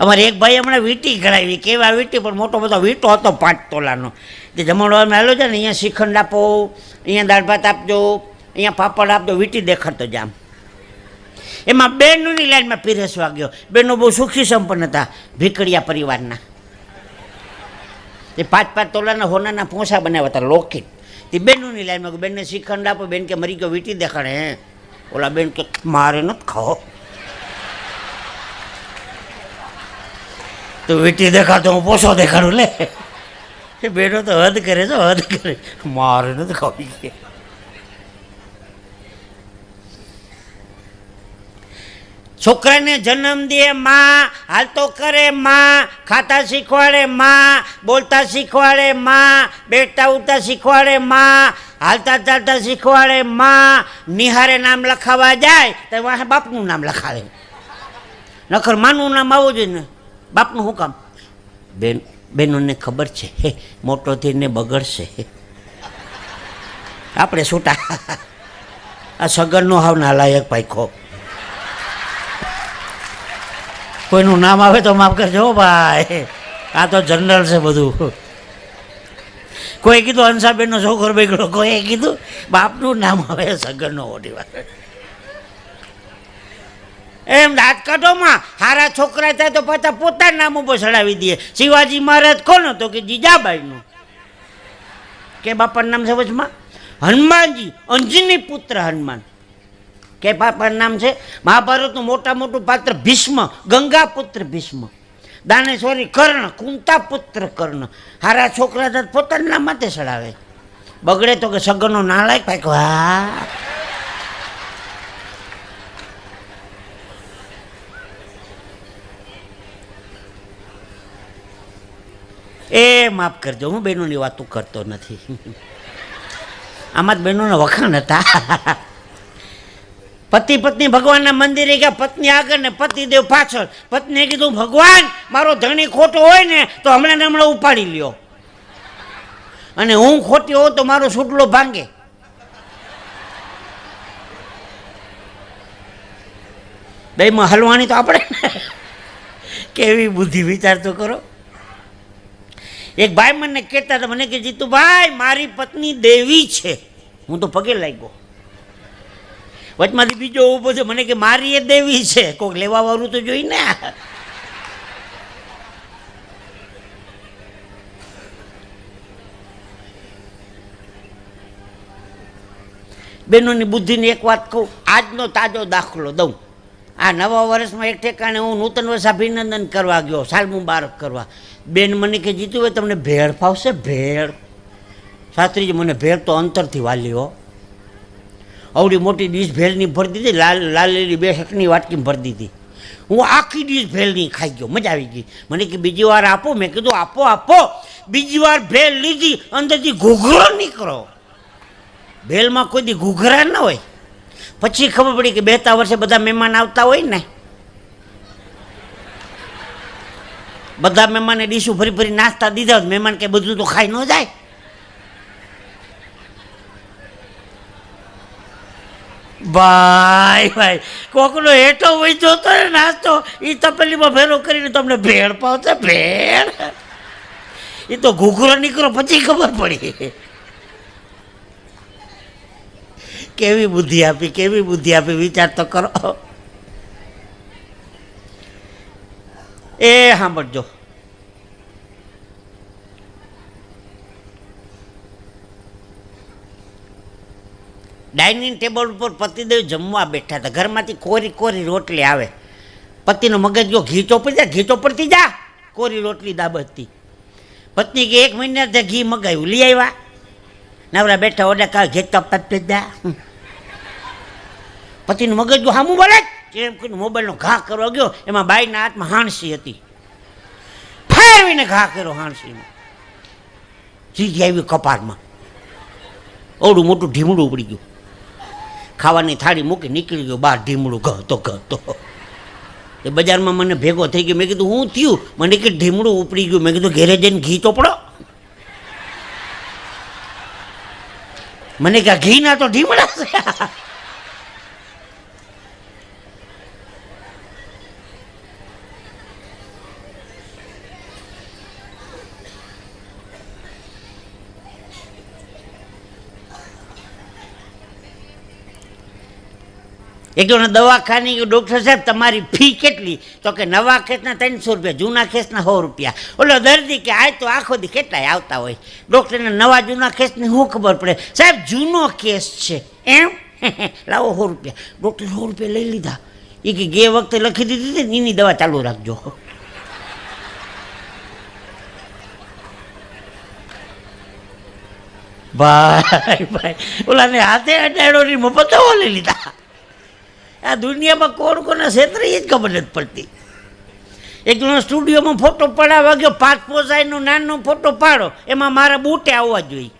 અમારે એક ભાઈ હમણાં વીંટી કરાવી, કેવા વીંટી, પણ મોટો બધો વીંટો હતો 5 તોલાનો. તે જમણવારમાં હાલો છે ને, અહીંયા શ્રીખંડ આપો, અહીંયા દાળ ભાત આપજો, અહીંયા પાપડ આપજો, વીંટી દેખાડતો જામ. એમાં બહેનોની લાઈનમાં પીરસવા ગયો. બહેનો બહુ સુખી સંપન્ન હતા, ભીકડિયા પરિવારના. તે 5 તોલાના હોનાના પોસા બનાવ્યા હતા, લોખિત. તે બહેનોની લાઈનમાં બેનને શ્રીખંડ આપો, બેન કે મરી ગયો, વીંટી દેખાડે. હે ઓલા બેન કે મારે નથી ખાઓ. તો વીંટી દેખાડતો હું પોસો દેખાડું લે. એ બેનો તો હદ કરે છે, હદ કરે. મારે નથી ખાવી કે. છોકરાને જન્મ દે માં, હાલતો કરે માં, ખાતા શીખવાડે માં, બોલતા શીખવાડે માં, બેઠતા ઉઠતા શીખવાડે માં, હાલતા ચાલતા શીખવાડે માં. નિહારે નામ લખાવા જાય તો વાહ બાપનું નામ લખાવે. નખર માનું નામ આવવું જોઈએ ને, બાપનું શું કામ? બેનોને ખબર છે મોટો થઈને બગડશે. આપણે છૂટા. આ સગનનો હાવ નાલાયક પાઈખો. કોઈનું નામ આવે તો માફ કરજો ભાઈ, આ તો જનરલ છે બધું. કોઈ કીધું હંસાબેનનો છોકરો બગડ્યો, કોઈ કીધું બાપનું નામ આવે સગનનો ઓઢી વાર. એમ દાંત કાઢોમાં હારા છોકરા થાય તો પાછા પોતાના નામ ઉપર ચડાવી દે. શિવાજી મહારાજ કોણ હતો? કે જીજાબાઈનું. કે બાપાનું નામ છે વચમાં? હનુમાનજી, અંજની પુત્ર હનુમાન. કે બાપાનું નામ છે? મહાભારતનું મોટા મોટું પાત્ર ભીષ્મ, ગંગા પુત્ર ભીષ્મ. દાનેશ્વરી કર્ણ, કુંતા પુત્ર કર્ણ. હારા છોકરા થાય પોતાના નામ માટે ચડાવે. બગડે તો કે સગનનો નાલાયક ભાઈ. હા, એ માફ કરજો, હું બહેનોની વાતો કરતો નથી. આમાં જ બહેનોના વખાણ હતા. પતિ પત્ની ભગવાનના મંદિરે ગયા, પત્ની આગળ ને પતિદેવ પાછળ. પત્નીએ કીધું ભગવાન મારો ધણી ખોટો હોય ને તો હમણાં ને હમણાં ઉપાડી લ્યો, અને હું ખોટી હોઉં તો મારો સૂટલો ભાંગે. બેમાં હલવાની તો આપણે. કેવી બુદ્ધિ, વિચાર તો કરો. એક ભાઈ મને કહેતા હતા, મને કે જીતુભાઈ મારી પત્ની દેવી છે. હું તો પગે લાગ્યો. વચમાંથી બીજો ઊભો છે, મને કે મારી એ દેવી છે. કોઈક લેવા વાળું તો જોઈ ને. બહેનોની બુદ્ધિની એક વાત કહું, આજનો તાજો દાખલો દઉં. આ નવા વર્ષમાં એક ઠેકાણે હું નૂતન વર્ષ અભિનંદન કરવા ગયો, સાલ મુબારક કરવા. બેન મને કે જીતુભાઈ તમને ભેળ ફાવશે? ભેળ? શાસ્ત્રીજી મને ભેળ તો અંતરથી વાલી હો. અવડી મોટી ડીશ ભેળની ભરી દીધી, લાલ લીલી 2 શકની વાટકી ભરી દીધી. હું આખી ડીશ ભેળની ખાઈ ગયો, મજા આવી ગઈ. મને કે બીજી વાર આપો? મેં કીધું આપો આપો. બીજી વાર ભેળ લીધી, અંદરથી ઘૂઘરો નીકળો. ભેળમાં કોઈ દી ઘૂઘરા ન હોય. પછી ખબર પડી કે બેતા વર્ષે બધા મહેમાન આવતા હોય ને, બધા મહેમાને ડીશું ફરી ફરી નાસ્તા દીધા. મહેમાન કે બધું તો ખાઈ ન જાય. ભાઈ ભાઈ કોકનો હેઠો વહી જોતો ને નાસ્તો, એ તપેલીમાં ભેરો કરીને તમને ભેળ પાવશે. ભેળ એ તો ઘૂઘરો નીકળો પછી ખબર પડી. કેવી બુદ્ધિ આપી, કેવી બુદ્ધિ આપી, વિચાર તો કરો. એ સાંભળજો, ડાઇનિંગ ટેબલ ઉપર પતિદેવ જમવા બેઠા હતા. ઘરમાંથી કોરી કોરી રોટલી આવે. પતિનો મગજ ગયો ઘી ચોપડી જા, ઘી ચોપડતી જા. કોરી રોટલી દાબતતી. પત્ની કે 1 મહિના ત્યાં ઘી મગાવ્યું, લઈ આવ્યા. નવરા બેઠા ઓડા કા ઘી ચોપડતી જા. પતિનું મગજ ગયો હામું બોલે એમ કરીને મોબાઈલનો ઘા કરવા ગયો. એમાં બાઈના હાથમાં હાણસી હતી. ફેરવીને ઘા કર્યો હાણસીમાં, સીધી આવી કપાળમાં. ઓડું મોટું ઢીમડું ઉપડી ગયું. ખાવાની થાળી મૂકી નીકળી ગયો બહાર, ઢીમડું ગહતો ગહતો. એ બજારમાં મને ભેગો થઈ ગયો. મેં કીધું હું થયું? મને કે ઢીમડું ઉપડી ગયું. મેં કીધું ઘેરે જઈને ઘી ચોપડો. મને કે ઘી ના તો ઢીમડા છે. એક જણ દવાખાને ડૉક્ટર સાહેબ તમારી ફી કેટલી? તો કે નવા કેસના 300 રૂપિયા, જૂના કેસના 100 રૂપિયા. ઓલો દર્દી કે આ તો આખો દી કેટલાય આવતા હોય. ડૉક્ટરને નવા જૂના કેસની શું ખબર પડે? સાહેબ જૂનો કેસ છે એમ, લાવો 100 રૂપિયા. ડૉક્ટર 100 રૂપિયા લઈ લીધા. એ કે ગે વખતે લખી દીધી હતી ને એની દવા ચાલુ રાખજો. ભાઈ ભાઈ ઓલાને હાથે અડાડોની મફત દવા લઈ લીધા. આ દુનિયામાં કોણ કોના ક્ષેત્ર એ જ ખબર નથી પડતી. એક જણો સ્ટુડિયોમાં ફોટો પડાવવા ગયો, 5 પોઝાઈનો નાનો ફોટો પાડો, એમાં મારા બૂટે આવવા જોઈએ.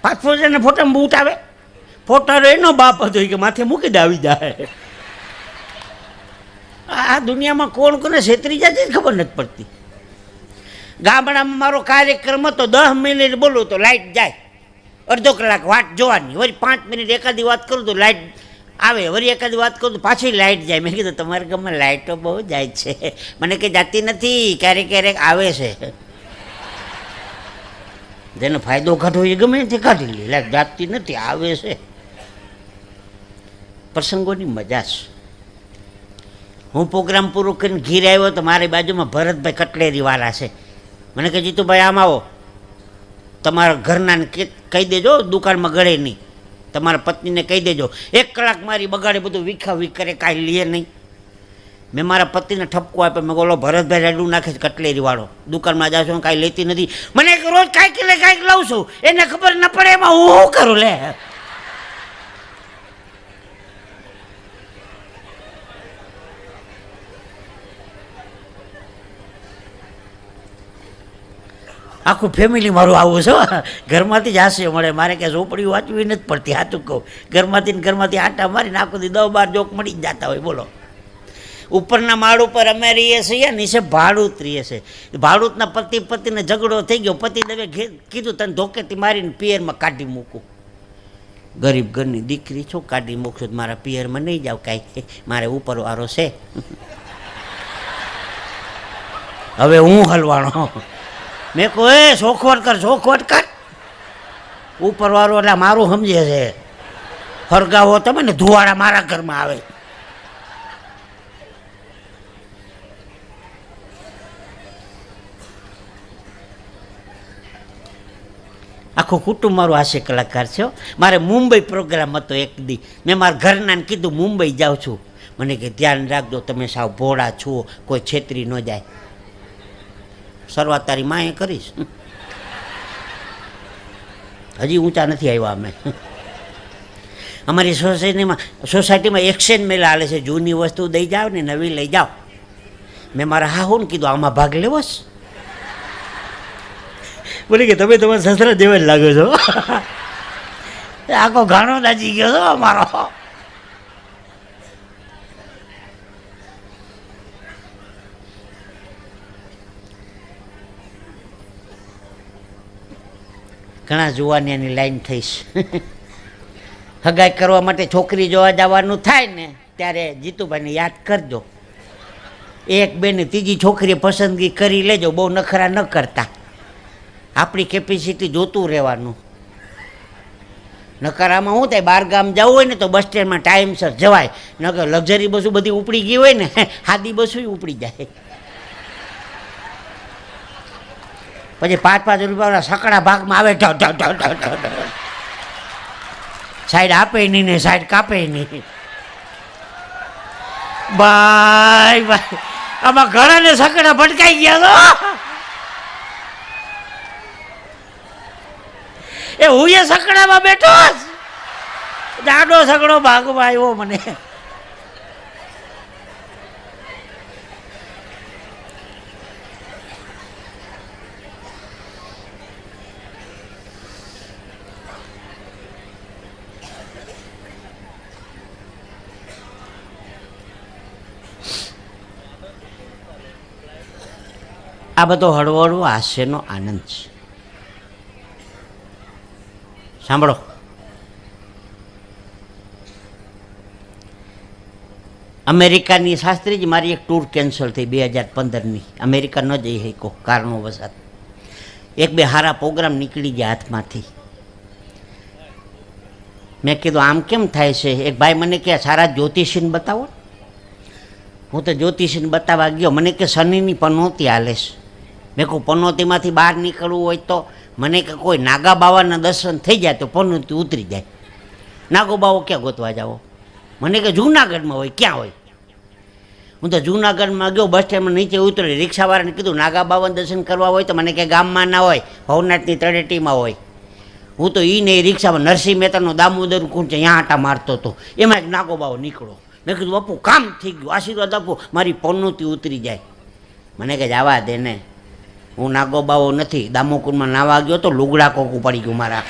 5 પોઝાઈના ફોટામાં બૂટ આવે? ફોટાનો એનો બાપ હતો કે માથે મૂકી દે આવી જાય. આ દુનિયામાં કોણ કોને છેતરી જાય જ ખબર નથી પડતી. ગામડામાં મારો કાર્યક્રમ હતો, 10 મિનિટ બોલું તો લાઇટ જાય, અડધો કલાક વાટ જોવાની, વળી 5 મિનિટ એકાદી વાત કરું તો લાઇટ આવે, વળી એકાદી વાત કરું તો પાછી લાઇટ જાય. મેં કીધું તમારા ગામમાં લાઇટો બહુ જાય છે. મને કંઈ જાતી નથી, ક્યારેક ક્યારેક આવે છે. જેનો ફાયદો કાઢવો એ ગમે તે કાઢી લે, લાઈટ જાતી નથી, આવે છે. પ્રસંગોની મજા છે. હું પ્રોગ્રામ પૂરો કરીને ઘીરે આવ્યો તો મારી બાજુમાં ભરતભાઈ કટલેરીવાળા છે. મને કહે જીતુભાઈ આમ આવો, તમારા ઘરનાને કહી દેજો દુકાનમાં ગળે નહીં, તમારા પત્નીને કહી દેજો 1 કલાક મારી બગાડે, બધું વિખાવી કરે, કાંઈ લે નહીં. મેં મારા પતિને ઠપકો આપ્યો, મેં બોલો ભરતભાઈ રાડું નાખે છે કટલેરીવાળો, દુકાનમાં જાશો કાંઈ લેતી નથી. મને રોજ કાંઈક લે કાંઈક લઉં છું, એને ખબર ન પડે એમાં હું શું કરું લે. આખું ફેમિલી મારું આવું છે. ઘરમાંથી જ હાસ્ય મળે. મારે ક્યાં ઝોપડી વાંચવી નથી પડતી, સાચું કહું. ઘરમાંથી આટા મારીને આખો દી 10-12 જોક મળી જ જતા હોય. બોલો, ઉપરના માળ ઉપર અમે રહીએ છીએ, નીચે ભાડૂત રહીએ છે. ભાડૂતના પતિને ઝઘડો થઈ ગયો, પતિદેવે કીધું તને ધોકેથી મારીને પિયરમાં કાઢી મૂકું. ગરીબ ઘરની દીકરી છું, કાઢી મૂકશું તો મારા પિયરમાં નહીં જાવ, કાંઈ મારે ઉપરવાળો છે. હવે હું હલવાણો. મેં કહું એ ચોખવટ કર. ઉપરવાળો એટલે મારું સમજે છે. હરગાવો તમે ને ધુવાડા મારા ઘરમાં આવે. આખું કુટુંબ મારું હાસ્ય કલાકાર છે. મારે મુંબઈ પ્રોગ્રામ હતો એક દી. મેં મારા ઘરનાને કીધું મુંબઈ જાઉં છું. મને કે ધ્યાન રાખજો, તમે સાવ ભોળા છો, કોઈ છેતરી ન જાય. શરૂઆત તારી માએ કરીશ. હજી ઊંચા નથી આવ્યા અમે. અમારી સોસાયટીમાં એક્સચેન્જ મેળા હાલે છે. જૂની વસ્તુ દઈ જાઓ ને નવી લઈ જાઓ. મેં મારા હાહુને કીધું આમાં ભાગ લેવો છે? બોલી કે તમે તમારા સસરા જેવા જ લાગો છો. આખો ઘાણો દાજી ગયો છો અમારો. ઘણા જુવાનિયાની લાઈન થઈશ. હગાઈ કરવા માટે છોકરી જોવા જવાનું થાય ને ત્યારે જીતુભાઈને યાદ કરજો. 1-2 ને ત્રીજી છોકરી પસંદગી કરી લેજો, બહુ નખરા ન કરતા. આપણી કેપેસિટી જોતું રહેવાનું. નકારામાં શું થાય, 12 ગામ જવું હોય ને તો બસ સ્ટેન્ડમાં ટાઈમસર જવાય. નકર લક્ઝરી બસો બધી ઉપડી ગઈ હોય ને, સાદી બસો ઉપડી જાય. પછી 5-5 રૂપિયાવાળા સકડા ભાગમાં આવે, સાઈડ આપે નહીં ને સાઈડ કાપે નહીં. ભાઈ આમાં ઘણાને સકડા ભટકાઈ ગયા. એ હું એ સકડામાં બેઠો, જાડો સકડો ભાગમાં આવ્યો મને. આ બધો હળવો હાસ્યનો આનંદ છે. સાંભળો, અમેરિકાની શાસ્ત્રીજી મારી એક ટૂર કેન્સલ થઈ 2015ની. અમેરિકા ન જઈ શકો કારણોવશાત. 1-2 સારા પ્રોગ્રામ નીકળી ગયા હાથમાંથી. મેં કીધું આમ કેમ થાય છે? એક ભાઈ મને કહે સારા જ્યોતિષીને બતાવો. હું તો જ્યોતિષીને બતાવવા ગયો, મને કે શનિની પનોતી હાલે છે. મેં કહું પનોતીમાંથી બહાર નીકળવું હોય તો મને કે કોઈ નાગા બાવાના દર્શન થઈ જાય તો પનોતી ઉતરી જાય. નાગો બાવો ક્યાં ગોતવા જાવો? મને કે જૂનાગઢમાં હોય. ક્યાં હોય? હું તો જૂનાગઢમાં ગયો, બસ સ્ટેન્ડમાં નીચે ઉતરી, રિક્ષાવાળાને કીધું નાગા બાવાના દર્શન કરવા હોય તો મને કે ગામમાં ના હોય, ભવનાથની તળેટીમાં હોય. હું તો એ નહીં, રિક્ષામાં નરસિંહ મહેતાનો દામોદર કુંડ છે ત્યાં આટા મારતો હતો, એમાં એક નાગો બાવો નીકળો. મેં કીધું બાપુ કામ થઈ ગયું, આશીર્વાદ આપો, મારી પનોતી ઉતરી જાય. મને કે જવા દે ને, હું નાગો બાવો નથી, દામોકુંડમાં નાવા ગયો તો લુગડા કોકું પડી ગયું મારા.